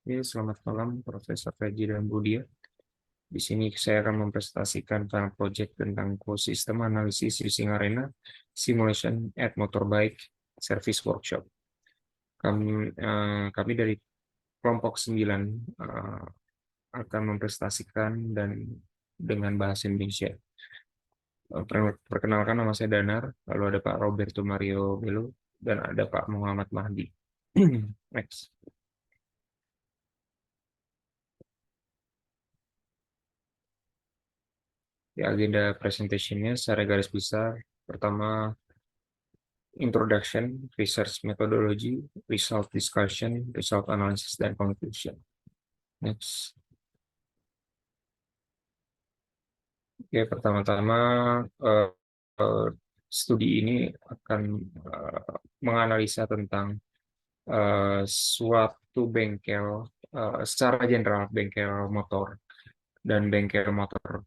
Oke, selamat malam Profesor Feji dan Budia. Di sini saya akan mempresentasikan tentang proyek tentang ekosistem analisis using arena simulation at motorbike service workshop. Kami dari kelompok 9 akan mempresentasikan dan dengan bahasa Indonesia. Perkenalkan, nama saya Danar, lalu ada Pak Roberto Mario Belo, dan ada Pak Muhammad Mahdi. Next. Di agenda presentationnya secara garis besar, pertama introduction, research methodology, result discussion, result analysis, dan conclusion. Next. Oke, pertama-tama eh, eh, studi ini akan menganalisa tentang suatu bengkel, secara general bengkel motor, dan bengkel motor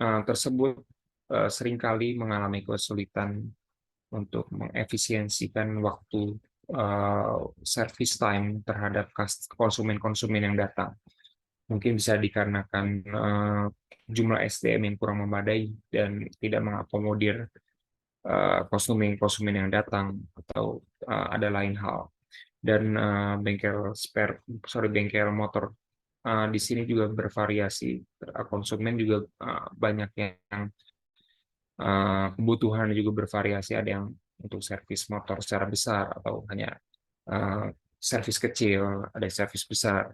tersebut seringkali mengalami kesulitan untuk mengefisiensikan waktu service time terhadap konsumen-konsumen yang datang. Mungkin bisa dikarenakan jumlah SDM yang kurang memadai dan tidak mengakomodir konsumen-konsumen yang datang, atau ada lain hal. Dan bengkel motor di sini juga bervariasi. Konsumen juga banyak yang kebutuhan juga bervariasi. Ada yang untuk servis motor secara besar atau hanya servis kecil, ada servis besar.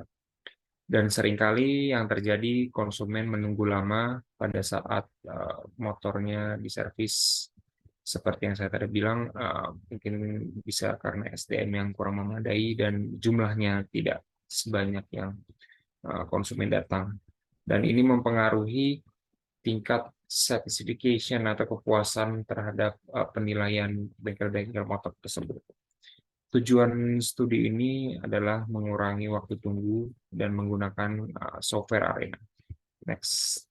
Dan seringkali yang terjadi konsumen menunggu lama pada saat motornya diservis. Seperti yang saya tadi bilang, mungkin bisa karena SDM yang kurang memadai dan jumlahnya tidak sebanyak yang konsumen datang. Dan ini mempengaruhi tingkat satisfaction atau kepuasan terhadap penilaian bengkel-bengkel motor tersebut. Tujuan studi ini adalah mengurangi waktu tunggu dan menggunakan software arena. Next.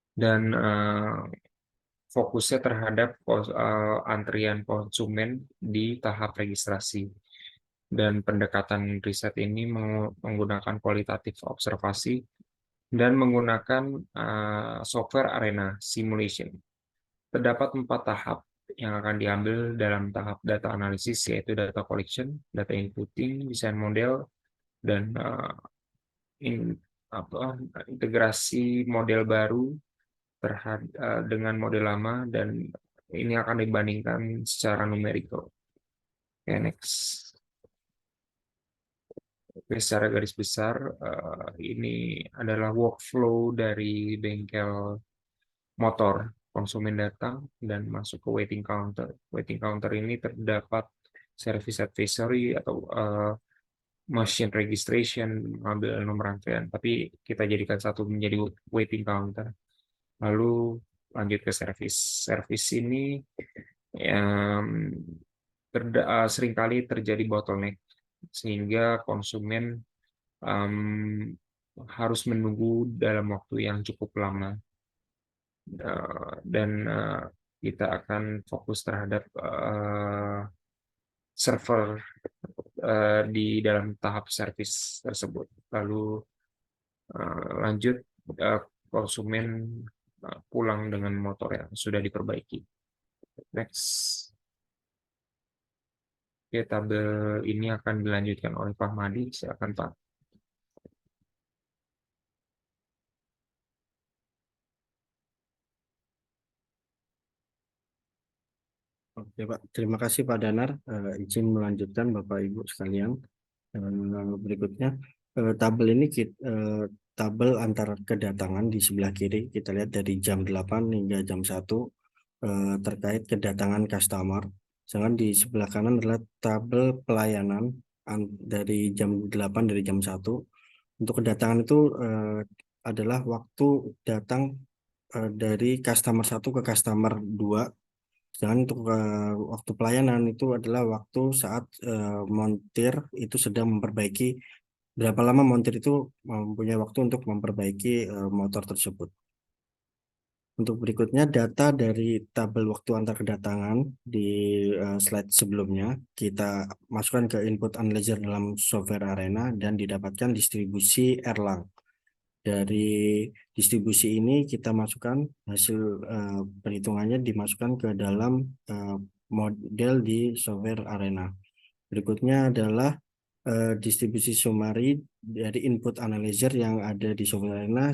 Dan fokusnya terhadap antrian konsumen di tahap registrasi. Dan pendekatan riset ini menggunakan kualitatif observasi dan menggunakan software arena simulation. Terdapat 4 tahap yang akan diambil dalam tahap data analisis, yaitu data collection, data inputting, desain model, dan integrasi model baru dengan model lama, dan ini akan dibandingkan secara numerical. Okay, next. Oke, secara garis besar, ini adalah workflow dari bengkel motor. Konsumen datang dan masuk ke waiting counter. Waiting counter ini terdapat service advisory atau machine registration, mengambil nomor rangkaian. Tapi kita jadikan satu menjadi waiting counter. Lalu lanjut ke service. Service ini seringkali terjadi bottleneck sehingga konsumen harus menunggu dalam waktu yang cukup lama. Dan kita akan fokus terhadap server di dalam tahap service tersebut. Lalu lanjut, konsumen pulang dengan motor yang sudah diperbaiki. Next. Oke, tabel ini akan dilanjutkan oleh Pak Madi. Silakan Pak. Oke Pak, terima kasih Pak Danar. Izin melanjutkan Bapak Ibu sekalian. Berikutnya tabel ini tabel antar kedatangan di sebelah kiri kita lihat dari jam 8 hingga jam 1 terkait kedatangan customer. Sedangkan di sebelah kanan adalah tabel pelayanan dari jam 8 dari jam 1. Untuk kedatangan itu adalah waktu datang dari customer 1 ke customer 2. Sedangkan untuk waktu pelayanan itu adalah waktu saat montir itu sedang memperbaiki berapa lama montir itu mempunyai waktu untuk memperbaiki motor tersebut. Untuk berikutnya, data dari tabel waktu antar kedatangan di slide sebelumnya kita masukkan ke input analyzer dalam software Arena dan didapatkan distribusi Erlang. Dari distribusi ini kita masukkan hasil perhitungannya dimasukkan ke dalam model di software Arena. Berikutnya adalah distribusi summary dari input analyzer yang ada di software Arena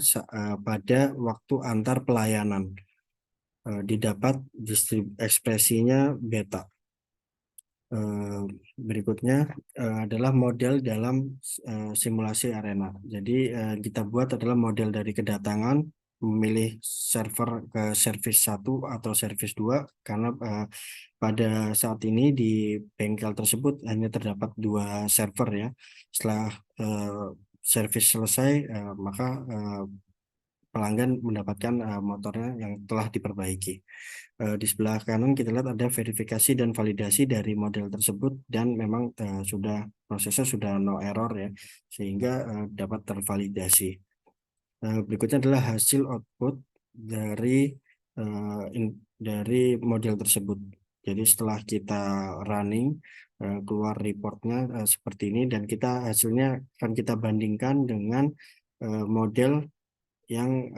pada waktu antar pelayanan. Didapat ekspresinya beta. Eh, Berikutnya adalah model dalam simulasi Arena. Jadi kita buat adalah model dari kedatangan, memilih server ke service 1 atau service 2 karena pada saat ini di bengkel tersebut hanya terdapat 2 server ya. Setelah service selesai, maka pelanggan mendapatkan motornya yang telah diperbaiki. Di sebelah kanan kita lihat ada verifikasi dan validasi dari model tersebut dan memang sudah prosesnya sudah no error ya, sehingga dapat tervalidasi. Berikutnya adalah hasil output dari dari model tersebut. Jadi setelah kita running, keluar reportnya seperti ini dan kita hasilnya akan kita bandingkan dengan model yang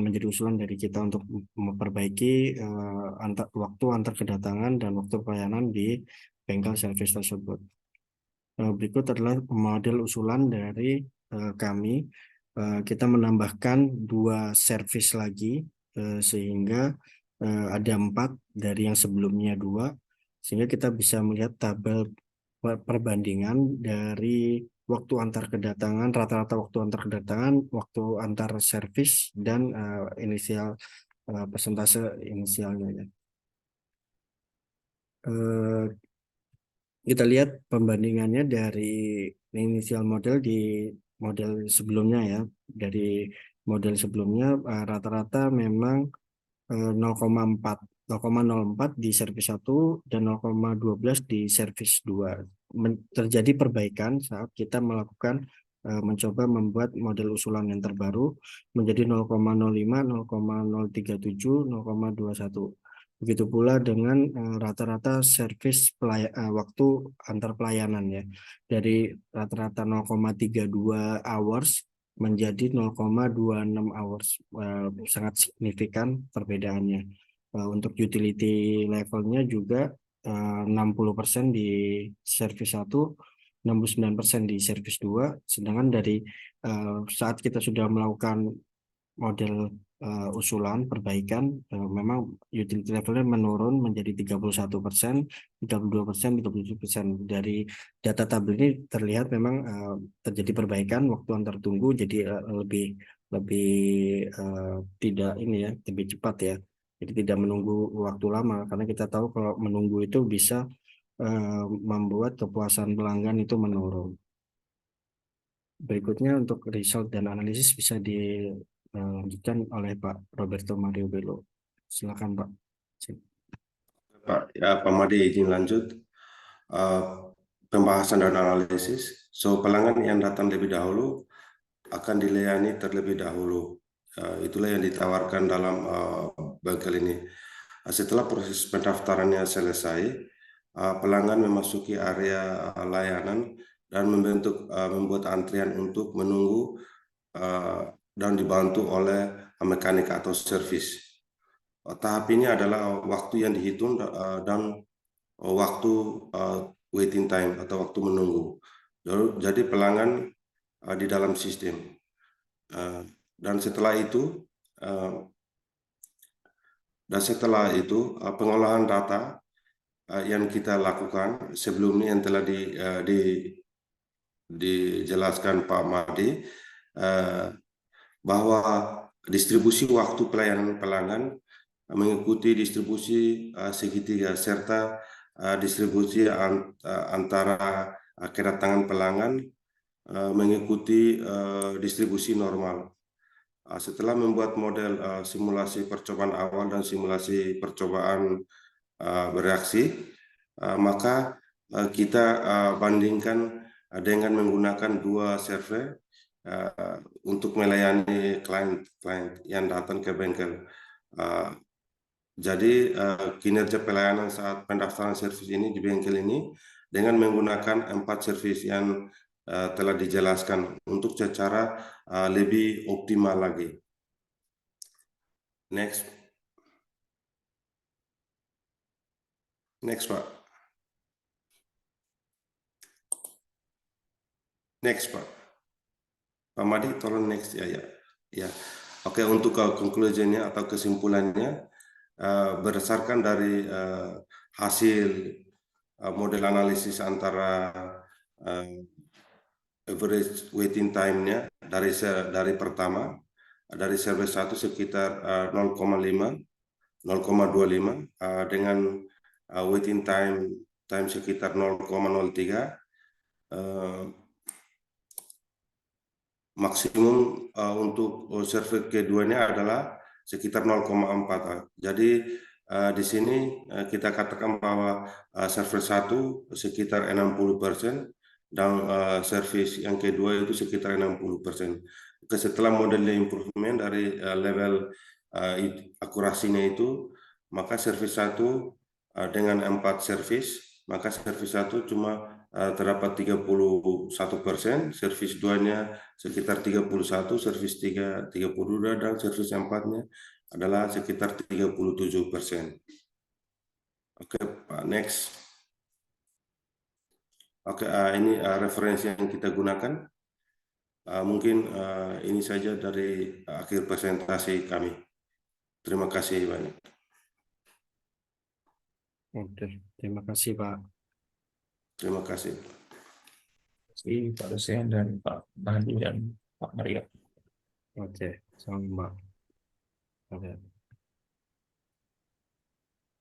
menjadi usulan dari kita untuk memperbaiki waktu antar kedatangan dan waktu pelayanan di bengkel servis tersebut. Berikut adalah model usulan dari kami. Kita menambahkan 2 servis lagi sehingga ada 4 dari yang sebelumnya 2, sehingga kita bisa melihat tabel perbandingan dari waktu antar kedatangan, rata-rata waktu antar kedatangan, waktu antar servis, dan persentase inisialnya ya. Kita lihat pembandingannya dari inisial model di model sebelumnya ya. Dari model sebelumnya rata-rata memang 0,4 0,04 di servis 1 dan 0,12 di servis 2. Terjadi perbaikan saat kita melakukan mencoba membuat model usulan yang terbaru menjadi 0,05, 0,037, 0,21. Begitu pula dengan rata-rata servis waktu antar pelayanan ya. Dari rata-rata 0,32 hours menjadi 0,26 hours. Sangat signifikan perbedaannya. Untuk utility levelnya juga 60% di servis 1, 69% di servis 2. Sedangkan dari saat kita sudah melakukan model usulan perbaikan, memang utility levelnya menurun menjadi 31%, 32%, 37%. Dari data tabel ini terlihat memang terjadi perbaikan waktu antar tunggu jadi lebih lebih tidak ini ya, lebih cepat ya. Jadi tidak menunggu waktu lama karena kita tahu kalau menunggu itu bisa membuat kepuasan pelanggan itu menurun. Berikutnya untuk result dan analisis bisa dilanjutkan oleh Pak Roberto Mario Bello. Silakan Pak. Pak, ya Pak Made izin lanjut. Pembahasan dan analisis. So, pelanggan yang datang lebih dahulu akan dilayani terlebih dahulu. Itulah yang ditawarkan dalam bengkel ini. Setelah proses pendaftarannya selesai, pelanggan memasuki area layanan dan membuat antrian untuk menunggu dan dibantu oleh mekanik atau servis. Tahap ini adalah waktu yang dihitung dan waktu waiting time atau waktu menunggu. Jadi pelanggan di dalam sistem. Dan setelah itu pengolahan data yang kita lakukan sebelumnya yang telah dijelaskan Pak Made, bahwa distribusi waktu pelayanan pelanggan mengikuti distribusi segitiga serta distribusi antara kedatangan pelanggan mengikuti distribusi normal. Setelah membuat model simulasi percobaan awal dan simulasi percobaan bereaksi, maka kita bandingkan dengan menggunakan 2 server untuk melayani klien-klien yang datang ke bengkel. Jadi kinerja pelayanan saat pendaftaran servis ini di bengkel ini dengan menggunakan 4 servis yang telah dijelaskan untuk secara lebih optimal lagi. Next. Next, Pak. Next, Pak. Pak Madi, tolong next. Ya. Oke, untuk conclusion-nya atau kesimpulannya, berdasarkan dari hasil model analisis antara average waiting time-nya dari pertama, dari server 1 sekitar 0,5, 0,25 dengan waiting time sekitar 0,03, maksimum untuk server keduanya adalah sekitar 0,4. Jadi di sini kita katakan bahwa server 1 sekitar 60% dan service yang kedua itu sekitar 60%. Setelah model improvement dari level akurasinya itu, maka service 1 dengan 4 service, maka service 1 cuma terdapat 31%, service 2-nya sekitar 31, service 3 32, dan service 4-nya adalah sekitar 37%. Oke, Pak, next. Oke, ini referensi yang kita gunakan. Mungkin ini saja dari akhir presentasi kami. Terima kasih banyak. Oke, terima kasih Pak. Terima kasih. Pak dosen dan Pak Mahdi dan Pak Maria. Oke, sama Mbak. Oke.